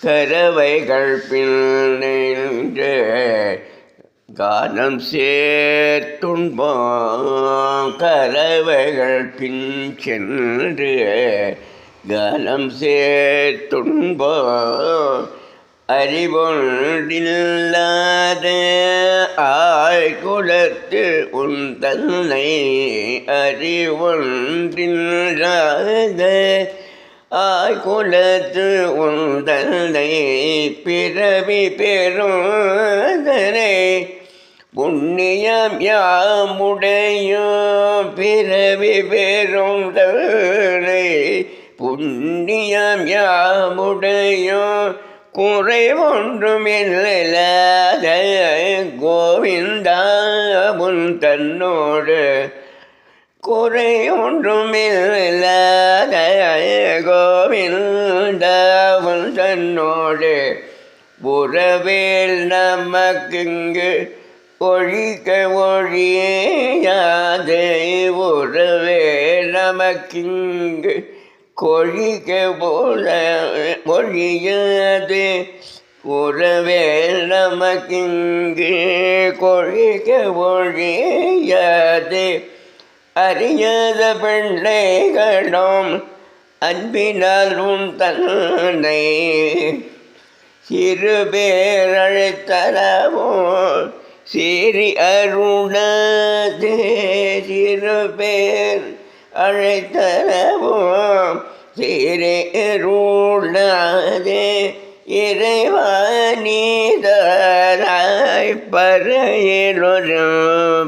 கரவைகள் பின்னின்று கானம் சேர்த்துண்போம். கரவைகள் பின் சென்று கானம் சேர்த்துண்போம். அறிவொன்றில்லாத ஆய்குலத்து உன் தன்னை அறிவொன்றில்லாத ஆய்குலத்து உன் தன்னை பிறவி பெறுதனை புண்ணியம் யாமுடையோம். பிறவி பெறுதனை புண்ணியம் யாமுடையோம். குறை ஒன்றுமில்லாத கோவிந்தா உன் தன்னோடு குறை ஒன்றுமில்லாத கோவிந்தா உன் தன்னோடு உறவேல் நமக்குங்கு ஒழிக்க ஒழியாது. உறவேல் நமக்கிங்கு கொழிக்க போல ஒழியாது. உறவேல் நமக்கிங்கு கொழிக்க ஒழியாது. அறியாத பிள்ளைகளும் அன்பினால் உன் தன்னை சிறு பேரழைத்தரவோ சீறி அருணாதே. சிறு பேர் அழைத்தரவோம் சீரேருளாதே. இறைவா நீதாராய் பறையிலொரும்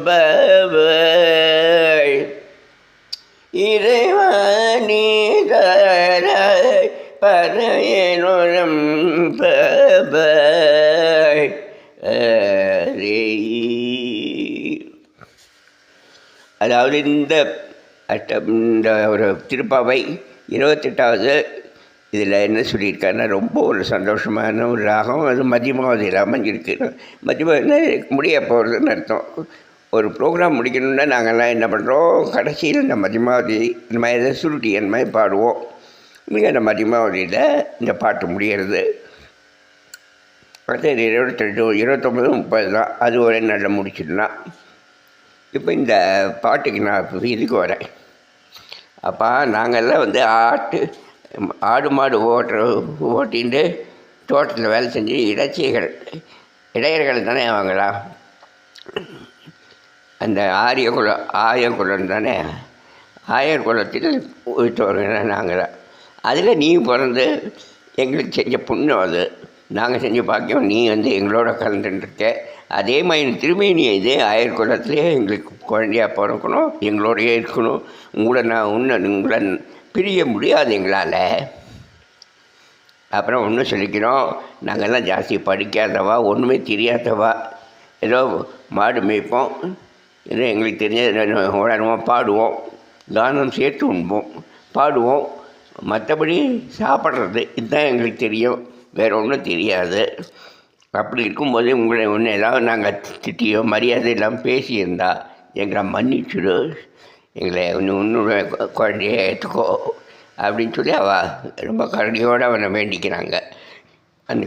பவாய். இறைவா நீதாராய் பறையிலொரும் பவாய். அதாவது இந்த ஒரு திருப்பாவை 28வது இதில் என்ன சொல்லியிருக்காருன்னா, ரொம்ப ஒரு சந்தோஷமான ஒரு ராகம். அது மதியமாவதில் அமைஞ்சிருக்கு. மதியமாவதுன்னா முடிய போகிறதுன்னு அர்த்தம். ஒரு ப்ரோக்ராம் முடிக்கணுன்னா நாங்கள்லாம் என்ன பண்ணுறோம், கடைசியில் இந்த மதியமாவதி இந்த மாதிரி எதாவது சுருட்டி அந்த மாதிரி பாடுவோம். இங்கே அந்த மதியமாவதியில் இந்த பாட்டு முடிகிறது. அடுத்தது 28, 29, 30 தான். அது ஒரே நாளில் முடிச்சிடலாம். இப்போ இந்த பாட்டுக்கு நான் இதுக்கு வரேன். அப்போ நாங்கள்லாம் வந்து ஆடு மாடு ஓட்டின்னு தோட்டத்தில் வேலை செஞ்சு இடையர்கள் தானே அவங்களாம். அந்த ஆயக்குலம் தானே. ஆயர் குலத்தில் உயிர்த்தவர்கள் நாங்களாம். அதில் நீ பிறந்து எங்களுக்கு செஞ்ச புண்ணியம் அது. நாங்கள் செஞ்ச பாக்கியம் நீ வந்து எங்களோட கலந்துருக்க. அதே மாதிரி திரும்பி நீ இதே ஆயர் குலத்திலே எங்களுக்கு குழந்தையாக பிறக்கணும், எங்களோடையே இருக்கணும். உங்களை பிரிய முடியாது எங்களால். அப்புறம் ஒன்றும் சொல்லிக்கிறோம், நாங்கள்லாம் ஜாஸ்தி படிக்காதவா, ஒன்றுமே தெரியாதவா, ஏதோ மாடு மேய்ப்போம், ஏதோ எங்களுக்கு தெரிஞ்ச உணர்வோம், பாடுவோம், கானம் சேர்த்து உண்போம், பாடுவோம். மற்றபடி சாப்பிட்றது இதுதான் எங்களுக்கு தெரியும், வேறு ஒன்றும் தெரியாது. அப்படி இருக்கும்போது உங்களை ஒன்று ஏதாவது நாங்கள் திட்டியோ மரியாதை இல்லாமல் பேசியிருந்தா எங்களை மன்னிச்சுடு, எங்களை உன்னோட குழந்தைய ஏற்றுக்கோ அப்படின்னு சொல்லி அவள் ரொம்ப கருணையோடு அவனை வேண்டிக்கிறாங்க. அந்த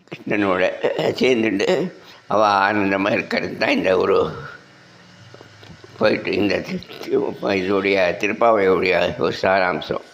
கிருஷ்ணனோட சேர்ந்துட்டு அவள் ஆனந்தமாக இருக்கிறது தான் இந்த ஒரு போயிட்டு இந்த இதோடைய திருப்பாவையுடைய ஒரு சாராம்சம்.